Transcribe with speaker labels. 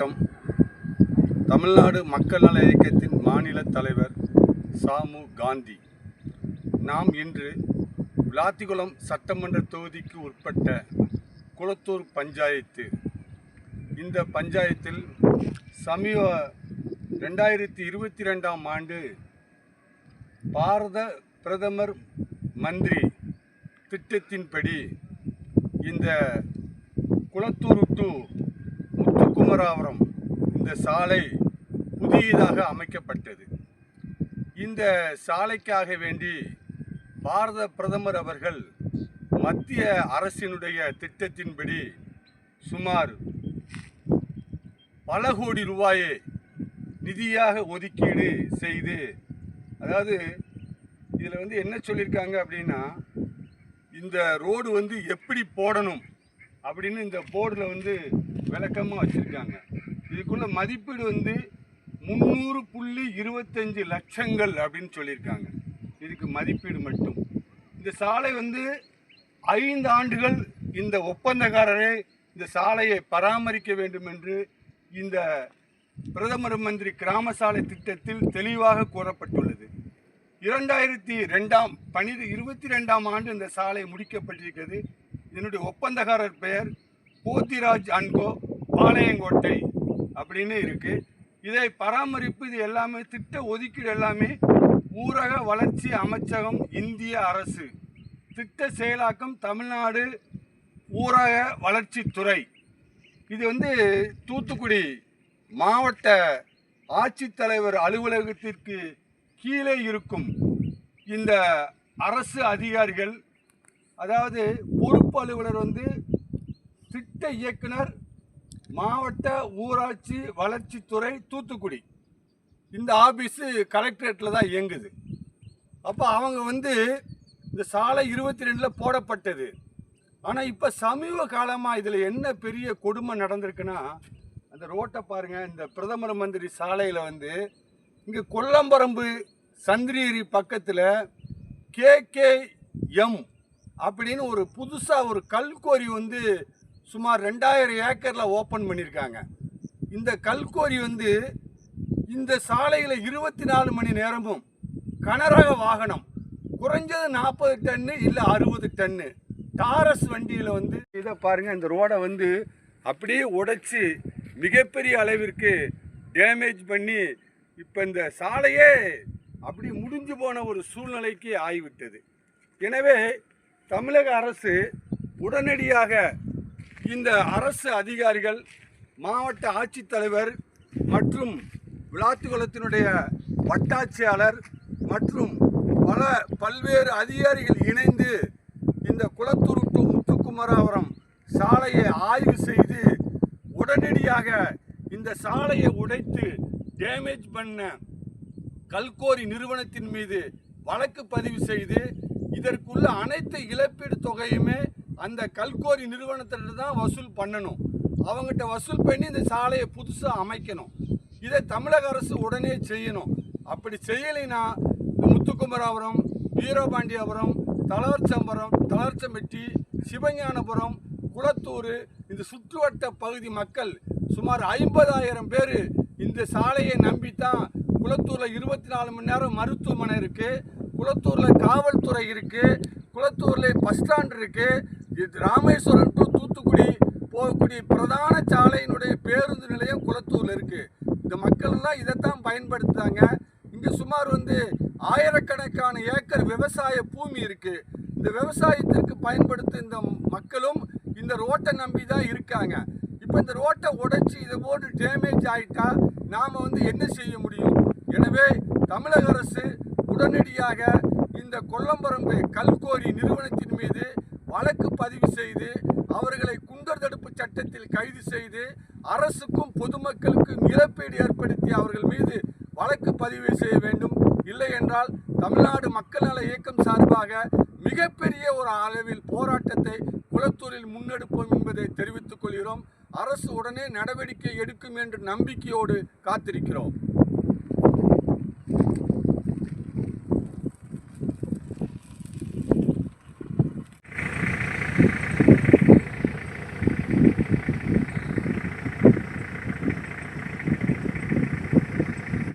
Speaker 1: மாவட்டம் தமிழ்நாடு மக்கள் நல இயக்கத்தின் மாநில தலைவர் சாமு காந்தி. நாம் இன்று விளாத்திகுளம் சட்டமன்ற தொகுதிக்கு உட்பட்ட குளத்தூர் பஞ்சாயத்து. இந்த பஞ்சாயத்தில் சமீப 2022ஆம் ஆண்டு பாரத பிரதமர் மந்திரி திட்டத்தின்படி இந்த குளத்தூர் டு முத்துக்குமராவரம் இந்த சாலை புதியதாக அமைக்கப்பட்டது. இந்த சாலைக்காக வேண்டி பாரத பிரதமர் அவர்கள் மத்திய அரசினுடைய திட்டத்தின்படி சுமார் பல கோடி ரூபாயை நிதியாக ஒதுக்கீடு செய்து, அதாவது இதில் என்ன சொல்லியிருக்காங்க அப்படின்னா, இந்த ரோடு எப்படி போடணும் அப்படின்னு இந்த போர்டில் விளக்கமாக வச்சுருக்காங்க. இதுக்குள்ள மதிப்பீடு 300.25 லட்சங்கள் அப்படின்னு சொல்லியிருக்காங்க. இதுக்கு மதிப்பீடு மட்டும். இந்த சாலை 5 ஆண்டுகள் இந்த ஒப்பந்தக்காரரை இந்த சாலையை பராமரிக்க வேண்டும் என்று இந்த பிரதமர் மந்திரி கிராம சாலை திட்டத்தில் தெளிவாக கூறப்பட்டுள்ளது. 2022ஆம் ஆண்டு இந்த சாலை முடிக்கப்பட்டிருக்கிறது. இதனுடைய ஒப்பந்தக்காரர் பெயர் போத்திராஜ் அன்கோ பாளையங்கோட்டை அப்படின்னு இருக்கு. இதை பராமரிப்பு இது எல்லாமே திட்ட ஒதுக்கீடு எல்லாமே ஊரக வளர்ச்சி அமைச்சகம், இந்திய அரசு. திட்ட செயலாக்கம் தமிழ்நாடு ஊரக வளர்ச்சித்துறை. இது தூத்துக்குடி மாவட்ட ஆட்சித்தலைவர் அலுவலகத்திற்கு கீழே இருக்கும் இந்த அரசு அதிகாரிகள், அதாவது பொறுப்பு அலுவலர் திட்ட இயக்குனர், மாவட்ட ஊராட்சி வளர்ச்சித்துறை தூத்துக்குடி. இந்த ஆபீஸு கலெக்டரேட்டில் தான் இயங்குது. அப்போ அவங்க இந்த சாலை 22 போடப்பட்டது. ஆனால் இப்போ சமீப காலமாக இதில் என்ன பெரிய கொடுமை நடந்திருக்குன்னா, அந்த ரோட்டை பாருங்கள். இந்த பிரதமர் மந்திரி சாலையில் இங்கே கொல்லம்பரம்பு சந்திரகிரி பக்கத்தில் KKM அப்படின்னு ஒரு புதுசாக ஒரு கல்குவாரி சுமார் 2000 ஏக்கரில் ஓப்பன் பண்ணியிருக்காங்க. இந்த கல்குவாரி இந்த சாலையில் 24 மணி நேரமும் கனரக வாகனம் குறைஞ்சது 40 டன்னு இல்லை 60 டன்னு டாரஸ் வண்டியில் இதை பாருங்கள். இந்த ரோடை அப்படியே உடைச்சி மிகப்பெரிய அளவிற்கு டேமேஜ் பண்ணி இப்போ இந்த சாலையே அப்படி முடிஞ்சு போன ஒரு சூழ்நிலைக்கு ஆகிவிட்டது. எனவே தமிழக அரசு உடனடியாக இந்த அரசு அதிகாரிகள், மாவட்ட ஆட்சித்தலைவர் மற்றும் விளாத்திகுளத்தினுடைய வட்டாட்சியாளர் மற்றும் பல்வேறு அதிகாரிகள் இணைந்து இந்த குளத்தூர் டு முத்துக்குமராவரம் சாலையை ஆய்வு செய்து உடனடியாக இந்த சாலையை உடைத்து டேமேஜ் பண்ண கல்குவாரி நிறுவனத்தின் மீது வழக்கு பதிவு செய்து இதற்குள்ள அனைத்து இழப்பீடு தொகையுமே அந்த கல்குவாரி நிறுவனத்திட்ட தான் வசூல் பண்ணணும். அவங்ககிட்ட வசூல் பண்ணி இந்த சாலையை புதுசாக அமைக்கணும். இதை தமிழக அரசு உடனே செய்யணும். அப்படி செய்யலைன்னா முத்துக்குமராவரம், வீரபாண்டியாபுரம், தளர்ச்சம்பட்டி, சிவஞானபுரம், குளத்தூர் இந்த சுற்றுவட்ட பகுதி மக்கள் சுமார் 50,000 பேர் இந்த சாலையை நம்பித்தான். குளத்தூரில் 24 மணி நேரம் மருத்துவமனை இருக்குது, குளத்தூரில் காவல்துறை இருக்குது, குளத்தூரில் பஸ் ஸ்டாண்ட் இருக்குது, இது ராமேஸ்வரம் டு தூத்துக்குடி போகக்கூடிய பிரதான சாலையினுடைய பேருந்து நிலையம் குளத்தூரில் இருக்குது. இந்த மக்கள் எல்லாம் இதைத்தான் பயன்படுத்துகிறாங்க. இங்கே சுமார் ஆயிரக்கணக்கான ஏக்கர் விவசாய பூமி இருக்குது. இந்த விவசாயத்திற்கு பயன்படுத்தும் இந்த மக்களும் இந்த ரோட்டை நம்பி தான் இருக்காங்க. இப்போ இந்த ரோட்டை உடைச்சி இதை போட்டு டேமேஜ் ஆகிட்டா நாம் என்ன செய்ய முடியும்? எனவே தமிழக அரசு உடனடியாக இந்த கொல்லம்பரம்பு கல்குவாரி நிறுவனத்தின் மீது வழக்கு பதிவு செய்து அவர்களை குண்டர் தடுப்பு சட்டத்தில் கைது செய்து அரசுக்கும் பொதுமக்களுக்கும் இழப்பீடு ஏற்படுத்தி அவர்கள் மீது வழக்கு பதிவு செய்ய வேண்டும். இல்லை என்றால் தமிழ்நாடு மக்கள் நல இயக்கம் சார்பாக மிகப்பெரிய ஒரு அளவில் போராட்டத்தை குளத்தூரில் முன்னெடுப்போம் என்பதை தெரிவித்துக் கொள்கிறோம். அரசு உடனே நடவடிக்கை எடுக்கும் என்ற நம்பிக்கையோடு காத்திருக்கிறோம்.